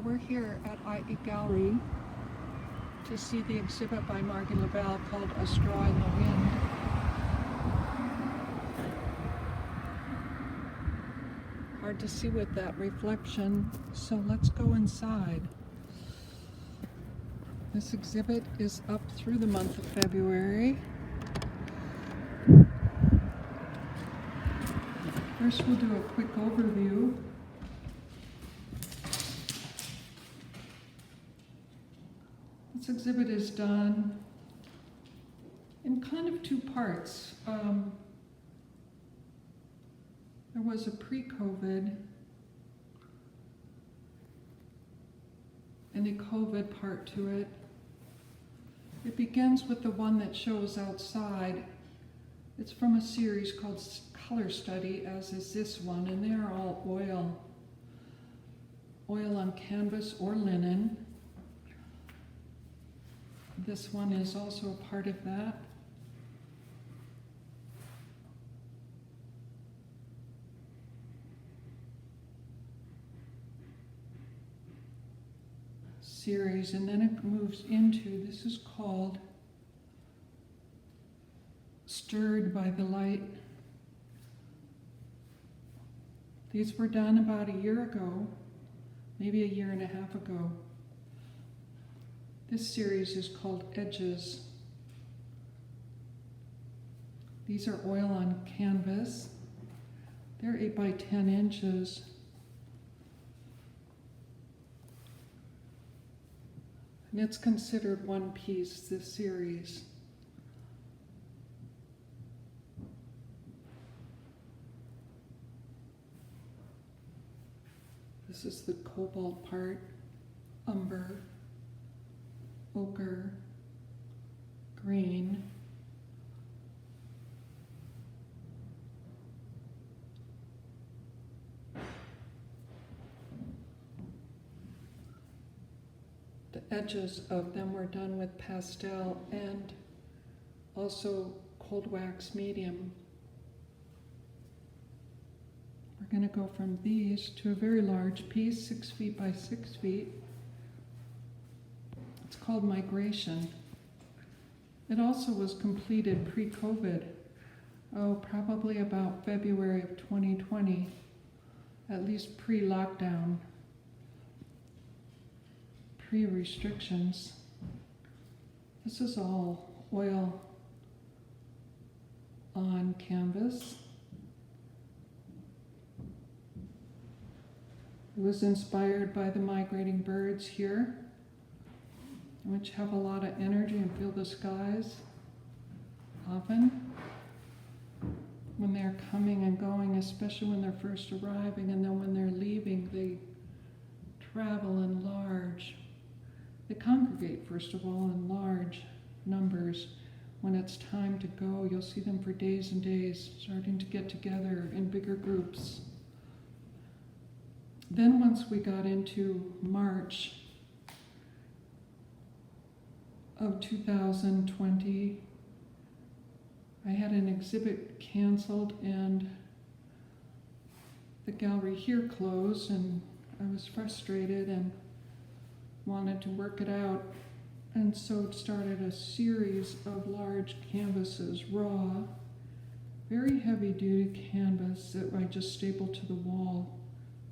we're here at IE Gallery to see the exhibit by Margy Lavelle called A Straw in the Wind. Hard to see with that reflection, so let's go inside. This exhibit is up through the month of February. First, we'll do a quick overview. This exhibit is done in kind of two parts. There was a pre-COVID and a COVID part to it. It begins with the one that shows outside. It's from a series called Color Study, as is this one, and they're all oil on canvas or linen. This one is also a part of that. Series, and then it moves into, this is called Stirred by the Light. These were done about a year ago, maybe a year and a half ago. This series is called Edges. These are oil on canvas. They're 8 by 10 inches. And it's considered one piece, this series. This is the cobalt part, umber, ochre, green, the edges of them were done with pastel and also cold wax medium. We're going to go from these to a very large piece, 6 feet by 6 feet. It's called Migration. It also was completed pre-COVID, probably about February of 2020, at least pre-lockdown, pre-restrictions. This is all oil on canvas. It was inspired by the migrating birds here, which have a lot of energy and feel the skies often when they're coming and going, especially when they're first arriving, and then when they're leaving, they travel in large. They congregate, first of all, in large numbers. When it's time to go, you'll see them for days and days, starting to get together in bigger groups. Then once we got into March of 2020, I had an exhibit canceled and the gallery here closed, and I was frustrated and wanted to work it out, and so it started a series of large canvases, raw, very heavy duty canvas that I just stapled to the wall.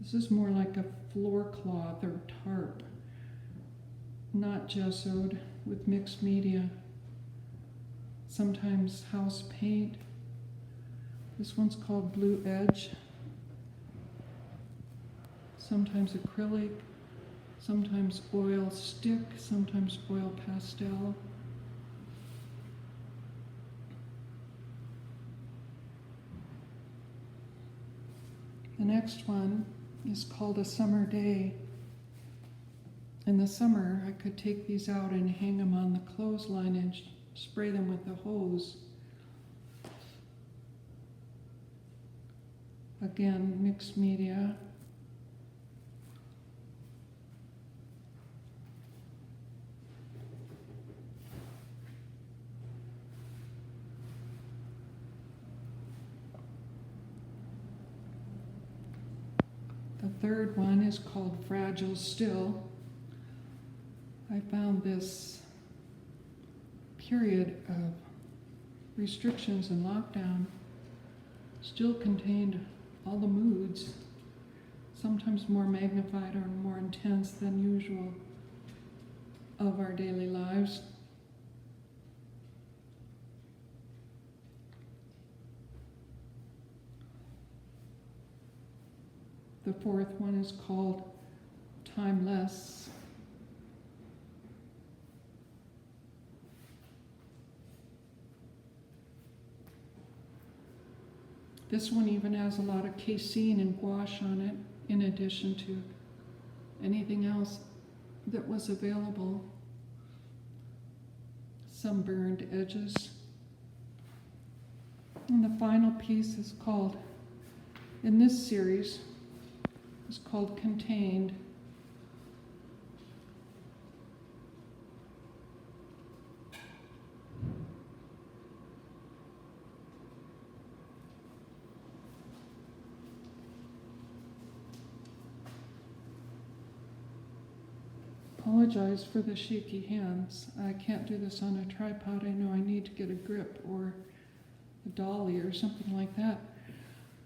This is more like a floor cloth or tarp, not gessoed, with mixed media, sometimes house paint. This one's called Blue Edge, sometimes acrylic, sometimes oil stick, sometimes oil pastel. The next one is called A Summer Day. In the summer, I could take these out and hang them on the clothesline and spray them with a hose. Again, mixed media. The third one is called Fragile Still. I found this period of restrictions and lockdown still contained all the moods, sometimes more magnified or more intense than usual, of our daily lives. The fourth one is called Timeless. This one even has a lot of casein and gouache on it, in addition to anything else that was available. Some burned edges. And the final piece is called, in this series, is called Contained. Apologize for the shaky hands. I can't do this on a tripod. I know I need to get a grip or a dolly or something like that.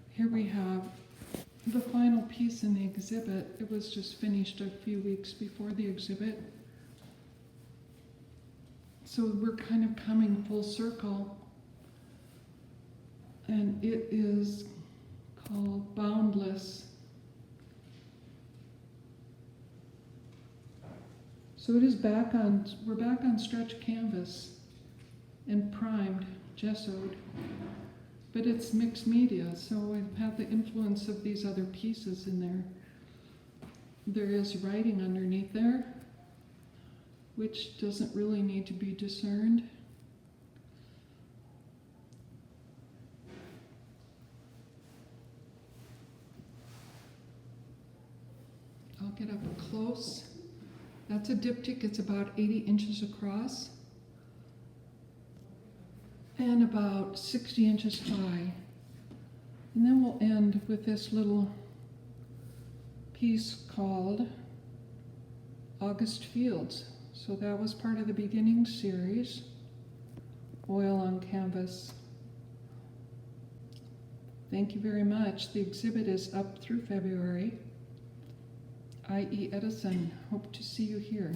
Here we have the final piece in the exhibit. It was just finished a few weeks before the exhibit. So we're kind of coming full circle. And it is called Boundless. So it is we're back on stretch canvas and primed, gessoed, but it's mixed media, so we have the influence of these other pieces in there. There is writing underneath there, which doesn't really need to be discerned. I'll get up close. That's a diptych. It's about 80 inches across and about 60 inches high. And then we'll end with this little piece called August Fields. So that was part of the beginning series, oil on canvas. Thank you very much. The exhibit is up through February. I.E. Edison. Hope to see you here.